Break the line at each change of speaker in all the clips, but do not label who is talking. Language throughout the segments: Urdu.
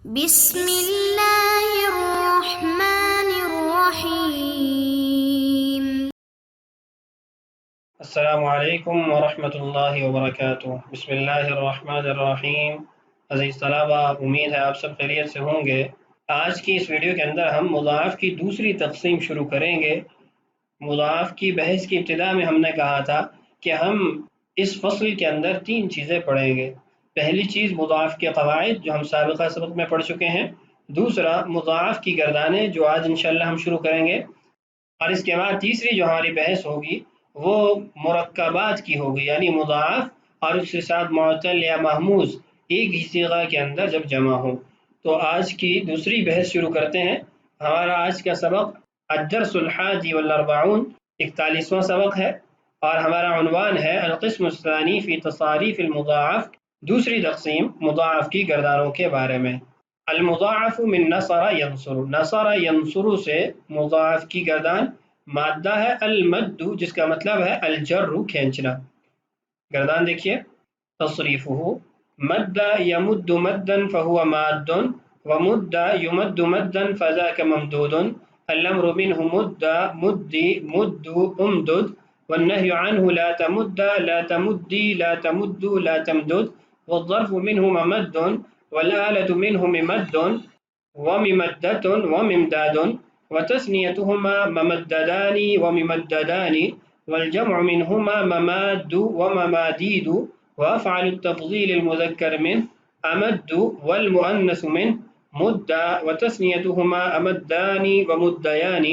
بسم اللہ الرحمن الرحیم۔
السلام علیکم ورحمۃ اللہ وبرکاتہ۔ بسم اللہ الرحمن الرحیم۔ عزیز طلبہ، امید ہے آپ سب خیریت سے ہوں گے۔ آج کی اس ویڈیو کے اندر ہم مضاعف کی دوسری تقسیم شروع کریں گے۔ مضاعف کی بحث کی ابتدا میں ہم نے کہا تھا کہ ہم اس فصل کے اندر 3 چیزیں پڑھیں گے۔ پہلی چیز مضاعف کے قواعد جو ہم سابقہ سبق میں پڑھ چکے ہیں، دوسرا مضاعف کی گردانیں جو آج انشاءاللہ ہم شروع کریں گے، اور اس کے بعد تیسری جو ہماری بحث ہوگی وہ مرکبات کی ہوگی، یعنی مضاعف اور اس کے ساتھ معطل یا محموز ایک ہی صیغہ کے اندر جب جمع ہو۔ تو آج کی دوسری بحث شروع کرتے ہیں۔ ہمارا آج کا سبق الدرس الحادی والاربعون 41واں سبق ہے، اور ہمارا عنوان ہے القسم الثانی فی تصاریف المضاعف، دوسری تقسیم مضاعف کی گردانوں کے بارے میں۔ المضاعف من نصر ینصر، نصر ینصر سے مضاعف کی گردان مادہ ہے المد، جس کا مطلب ہے الجر، کھینچنا۔ گردان دیکھیے، تصریفہ مد یمد مدا فہو ماد، ومد یمد مدا فذاک ممدود، الامر منہ مد مدی مد امدد، والنهی عنہ لا تمد لا تمدی لا تمد لا تمدد، والظرف منہ ممد، والآلة منہ ممد وممدة وممداد، وتثنيتهما ممددان وممددان، والجمع منهما مماد ومماديد، وأفعل التفضيل المذكر منه أمد والمؤنث منه مد، وتثنيتهما أمدان ومديان،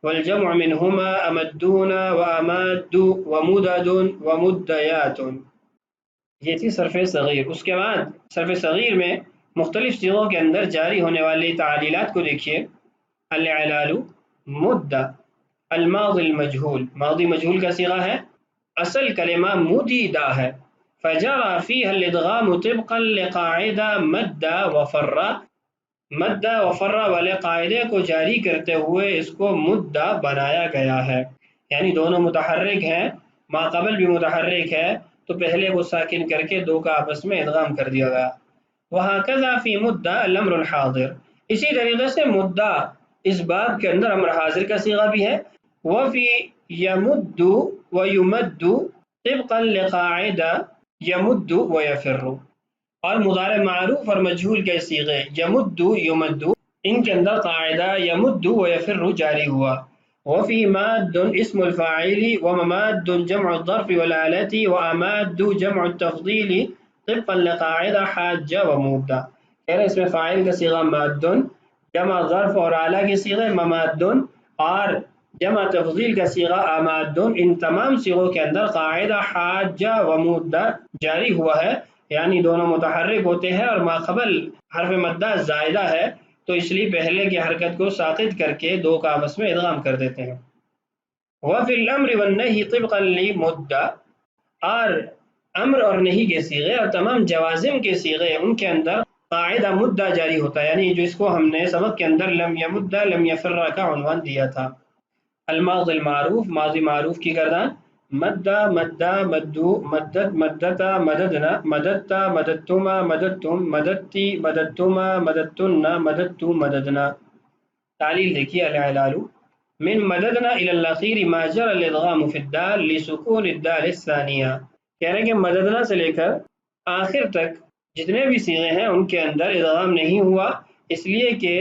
والجمع منهما أمدون وأماد ومدد ومديات۔ یہ تھی صرف صغیر۔ اس کے بعد صرف صغیر میں مختلف صیغوں کے اندر جاری ہونے والی تعلیلات کو دیکھیے۔ الاعلال مد، الماضی المجہول، ماضی مجہول کا صیغہ ہے، اصل کلمہ مدیدہ ہے، فجرى فيها الادغام طبقا لقاعدہ مد وفر، مد وفر والے قاعدے کو جاری کرتے ہوئے اس کو مدہ بنایا گیا ہے، یعنی دونوں متحرک ہیں، ما قبل بھی متحرک ہے تو پہلے کو ساکن کر کے دو کا آپس میں ادغام کر دیا گیا۔ وہکذا فی مدہ الامر الحاضر، اسی طریقے سے مدہ اس باب کے اندر امر حاضر کا صیغہ بھی ہے۔ وفی یمد ویمد طبقا لقاعدہ یمد ویفر، اور مضارع معروف اور مجہول کے صیغے یمد یمد، ان کے اندر قاعدہ یمد ویفر جاری ہوا۔ وفی ماد اسم الفاعل ومماد جمع الظرف والآلة واماد جمع التفضیل طبقا لقاعدہ حاج ومودہ، کہہ رہے اس میں فاعل کا صیغہ ماد، جمع ظرف اور آلہ کے صیغے مماد، اور جمع تفضیل کا صیغہ اماد، ان تمام صیغوں کے اندر قاعدہ حاج ومودہ جاری ہوا ہے، یعنی دونوں متحرک ہوتے ہیں اور ما قبل حرف مدہ زائدہ ہے تو اس لیے پہلے کی حرکت کو ساقط کر کے دو کا آپس میں ادغام کر دیتے ہیں۔ وفی الامر والنہی طبقا لمدہ، اور امر اور نہیں کے صیغے اور تمام جوازم کے صیغے ان کے اندر قاعدہ مدہ جاری ہوتا ہے، یعنی جو اس کو ہم نے سبق کے اندر لم یمد لم یفر کا عنوان دیا تھا۔ الماضی المعروف، ماضی معروف کی گردان مدہ مدہ مدو مدد مدتا مددنا مددتا مددتما مددتم مددتی مددتما مددتن مددتو مددنا۔ تعلیل دیکھیے، الاعلال من مددنا الى الاخیر ما جرى الادغام في الدال لسکون الدال الثانیہ، کہہ رہے ہیں کہ مددنا سے لے کر آخر تک جتنے بھی صیغے ہیں ان کے اندر ادغام نہیں ہوا، اس لیے کہ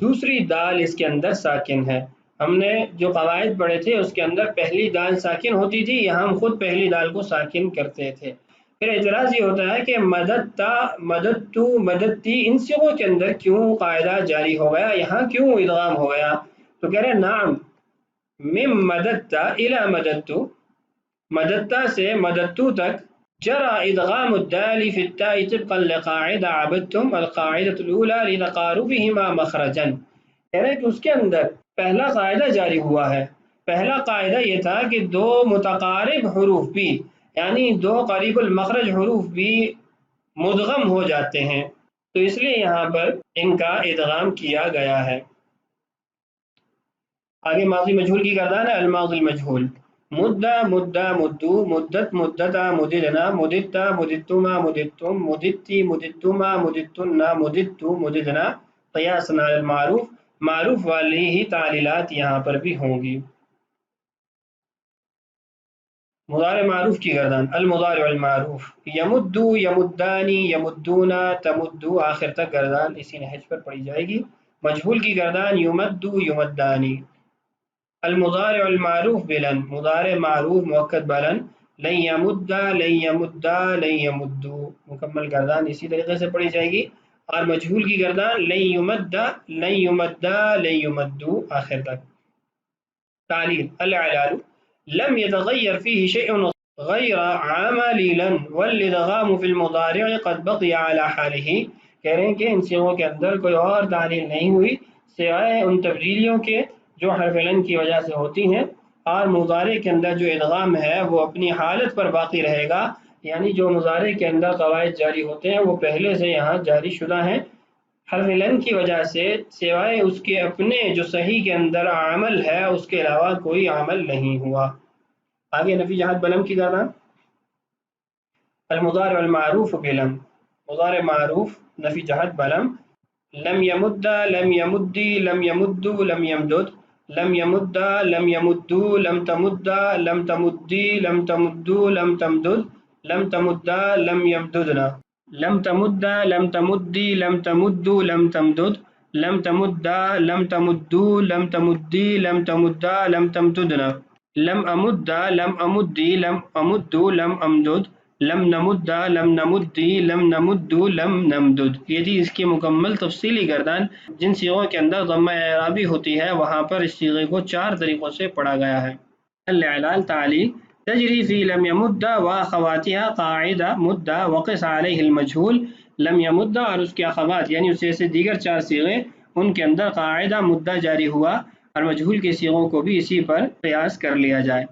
دوسری دال اس کے اندر ساکن ہے۔ ہم نے جو قواعد پڑھے تھے اس کے اندر پہلی دال ساکن ہوتی تھی، یہاں ہم خود پہلی دال کو ساکن کرتے تھے۔ پھر اعتراض یہ ہوتا ہے کہ مددتا مددتو مددتی ان صیغوں کے اندر کیوں قاعدہ جاری ہو گیا، یہاں کیوں ادغام ہو گیا؟ تو کہہ رہے نعم من مددتا الى مددتو، مددتا سے مددتو تک، جرى ادغام الدال في التاء طبقا لقاعدہ عبدتم القاعدة الاولى لتقاربهما مخرجا، کہہ رہے کہ اس کے اندر پہلا قاعدہ جاری ہوا ہے۔ پہلا قاعدہ یہ تھا کہ دو متقارب حروف بھی، یعنی دو قریب المخرج حروف بھی مدغم ہو جاتے ہیں، تو اس لیے یہاں پر ان کا ادغام کیا گیا ہے۔ آگے ماضی مجہول کی گردان ہے الماضی المجہول، مدہ مدہ مدو مدت مدتا مددنا مدتا مدتما مدتم مدتی مدتما مدتنا مدتو مددنا قیاسا علی المعروف، معروف والی ہی تعلیلات یہاں پر بھی ہوں گی۔ مضارع معروف کی گردان، المضارع المعروف، یمدو یمدانی یمدونا تمدو آخر تک گردان اسی نہج پر پڑی جائے گی۔ مجہول کی گردان یمدو یمدانی۔ المضارع المعروف بلن، مضارع معروف مؤکد بلن، لن یمدا لن یمدا لن یمدو مکمل گردان اسی طریقے سے پڑی جائے گی۔ اور مجہول کی گردان لن یمدا لن یمدا لن یمدو آخر تک۔ تعلیل العلال لم يتغير فيه شيء غير عمل لن والادغام في المضارع قد بقي على حاله، کہہ رہے ہیں کہ ان صیغوں کے اندر کوئی اور تعلیل نہیں ہوئی سوائے ان تبدیلیوں کے جو حرف لن کی وجہ سے ہوتی ہیں، اور مضارع کے اندر جو ادغام ہے وہ اپنی حالت پر باقی رہے گا، یعنی جو مضارع کے اندر قواعد جاری ہوتے ہیں وہ پہلے سے یہاں جاری شدہ ہیں، حرف لن کی وجہ سے سوائے اس کے اپنے جو صحیح کے اندر عمل ہے اس کے علاوہ کوئی عمل نہیں ہوا۔ آگے نفی جہت بلم کی گردان، المضارع المعروف بلم، مضارع معروف نفی جہت بلم، لم یمد لم یمدی لم یمدو لم یمدد، لم یمد لم یمدو لم تمد لم تمدی لم تمدو لم تمدد، لم تمد لم یمددنا، لم تمد لم تمدی لم تمدو لم تمدد، لم تمد لم تمدو لم تمدی لم تمد لم تمددنا، لم امد لم امدی لم امدو لم امدد، لم نمد لم نمدی لم نمدو لم نمدد۔ یہ تھی اس کی مکمل تفصیلی گردان۔ جن صیغوں کے اندر ضمہ اعرابی ہوتی ہے وہاں پر اس صیغے کو 4 طریقوں سے پڑھا گیا ہے۔ الاعلال تعلیل تجری فی لم یمد واخواتها قاعدہ مدہ وقس علیہ المجہول، لم یمد اور اس کے اخوات یعنی اس سے دیگر 4 صیغے ان کے اندر قاعدہ مدہ جاری ہوا، اور مجہول کے صیغوں کو بھی اسی پر قیاس کر لیا جائے۔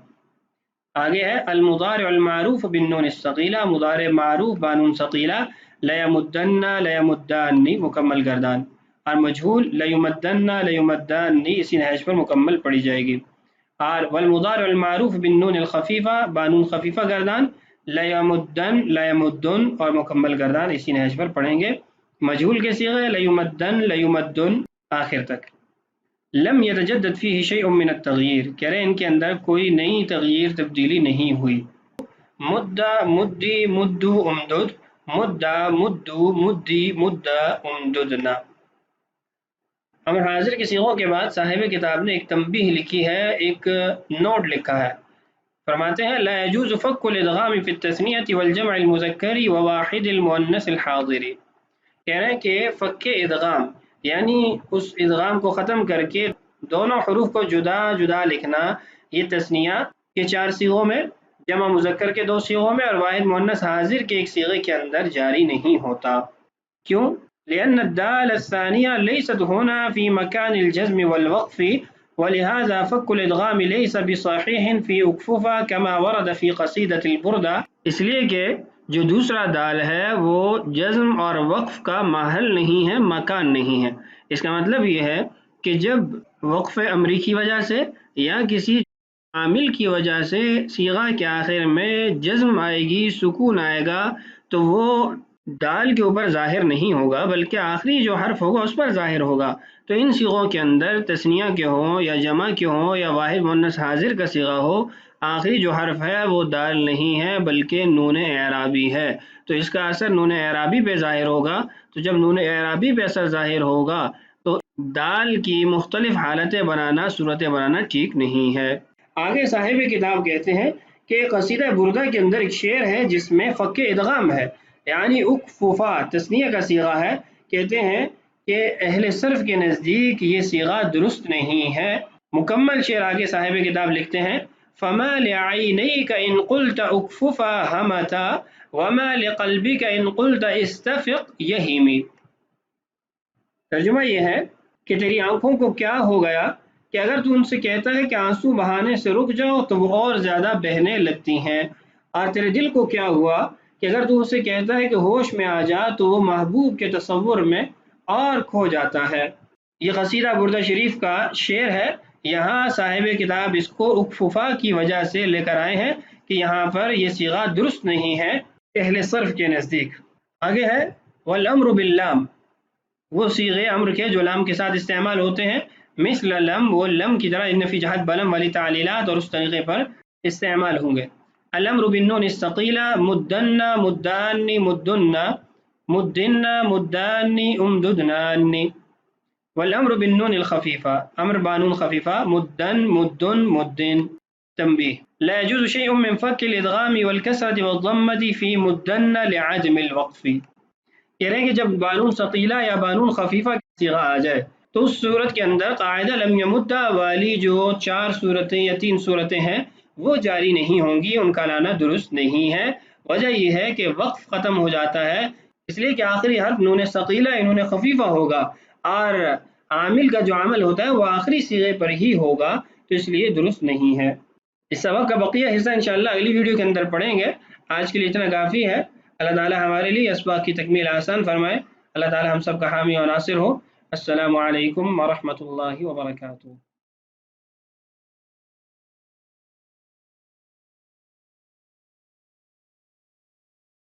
آگے ہے المضارع المعروف بالنون الثقیلہ، مضارع معروف بانون ثقیلہ، لیمدن لیمدانی مکمل گردان، اور مجہول لیمدن لیمدانی اسی نہج پر مکمل پڑی جائے گی۔ اور والمضارع المعروف بالنون الخفیفہ بانون خفیفہ گردان، لیمدن لیمدن اور مکمل گردان اسی نہج پر پڑھیں گے۔ مجہول کے صیغے لیمدن لیمدن آخر تک۔ لم یتجدد فیہ شیء من التغییر، کہہ رہے ان کے اندر کوئی نئی تغییر تبدیلی نہیں ہوئی۔ مدہ مدی مدو امدد، مدہ مدو مدی مدہ امددنا۔ امر حاضر کے صیغوں کے بعد صاحب کتاب نے ایک تنبیہ لکھی ہے، ایک نوٹ لکھا ہے۔ فرماتے ہیں لا يجوز فك الادغام في التثنیۃ والجمع المذکر وواحد المؤنث الحاضر، کہہ رہے ہیں کہ فک ادغام یعنی اس ادغام کو ختم کر کے دونوں حروف کو جدا جدا لکھنا، یہ تثنیہ کے 4 صیغوں میں، جمع مذکر کے 2 صیغوں میں، اور واحد مؤنث حاضر کے ایک صیغے کے اندر جاری نہیں ہوتا۔ کیوں؟ لأن الدال الثانیہ لیست ہونا فی مکان الجزم والوقف، ولہذا فک الادغام لیس بصحیح فی اکففہ کما ورد فی قصیدۃ البردہ، اس لیے کہ جو دوسرا دال ہے وہ جزم اور وقف کا محل نہیں ہے، مکان نہیں ہے۔ اس کا مطلب یہ ہے کہ جب وقف امری کی وجہ سے یا کسی عامل کی وجہ سے صیغہ کے آخر میں جزم آئے گی، سکون آئے گا، تو وہ دال کے اوپر ظاہر نہیں ہوگا بلکہ آخری جو حرف ہوگا اس پر ظاہر ہوگا۔ تو ان صیغوں کے اندر تثنیہ کے ہوں یا جمع کے ہوں یا واحد مؤنث حاضر کا صیغہ ہو، آخری جو حرف ہے وہ دال نہیں ہے بلکہ نون اعرابی ہے، تو اس کا اثر نون اعرابی پہ ظاہر ہوگا۔ تو جب نون اعرابی پہ اثر ظاہر ہوگا تو دال کی مختلف حالتیں بنانا، صورتیں بنانا ٹھیک نہیں ہے۔ آگے صاحب کتاب کہتے ہیں کہ قصیدہ بردہ کے اندر ایک شعر ہے جس میں فک ادغام ہے، یعنی اکففا تثنیہ کا صیغہ ہے۔ کہتے ہیں کہ اہل صرف کے نزدیک یہ صیغہ درست نہیں ہے۔ مکمل شعر آگے صاحب کتاب لکھتے ہیں فما لعینیک ان قلت اکففا ہمتا وما لقلبک ان قلت استفق یہیمی۔ ترجمہ یہ ہے کہ تیری آنکھوں کو کیا ہو گیا کہ اگر تو ان سے کہتا ہے کہ آنسو بہانے سے رک جاؤ تو وہ اور زیادہ بہنے لگتی ہیں، اور تیرے دل کو کیا ہوا کہ اگر تو اسے کہتا ہے کہ ہوش میں آ جا تو وہ محبوب کے تصور میں اور کھو جاتا ہے۔ یہ قصیدہ بردہ شریف کا شعر ہے یہاں صاحب کتاب اس کو اکففا کی وجہ سے لے کر آئے ہیں کہ یہاں پر یہ صیغہ درست نہیں ہے اہل صرف کے نزدیک۔ آگے ہے والامر باللام، وہ صیغے امر کے جو لام کے ساتھ استعمال ہوتے ہیں، مثل لم، وہ لم کی طرح ان فی جہت بلم والی تعلیلات اور اس طریقے پر استعمال ہوں گے۔ الامر بالنون الثقیلہ مدن مدان مدن مدن مدان امددنان، والامر بالنون الخفیفہ، امر بانون خفیفہ مدن مدن مدن۔ تنبیہ لا يجوز شيء من فك الادغام والكسرة والضمة في مدن لعدم الوقف، کہہ رہے ہیں کہ جب بانون ثقیلہ یا بانون خفیفہ کی صیغہ آ جائے تو اس صورت کے اندر قاعدہ لم یمدہ والی جو 4 صورتیں یا 3 صورتیں ہیں وہ جاری نہیں ہوں گی، ان کا لانا درست نہیں ہے۔ وجہ یہ ہے کہ وقف ختم ہو جاتا ہے، اس لیے کہ آخری حرف نون ثقیلہ یا نون خفیفہ ہوگا اور عامل کا جو عمل ہوتا ہے وہ آخری صیغے پر ہی ہوگا، تو اس لیے درست نہیں ہے۔ اس سبق کا بقیہ حصہ انشاءاللہ اگلی ویڈیو کے اندر پڑھیں گے۔ آج کے لیے اتنا کافی ہے۔ اللہ تعالی ہمارے لیے اسباق کی تکمیل آسان فرمائے۔ اللہ تعالی ہم سب کا حامی و ناصر ہو۔ السلام علیکم ورحمۃ اللہ وبرکاتہ۔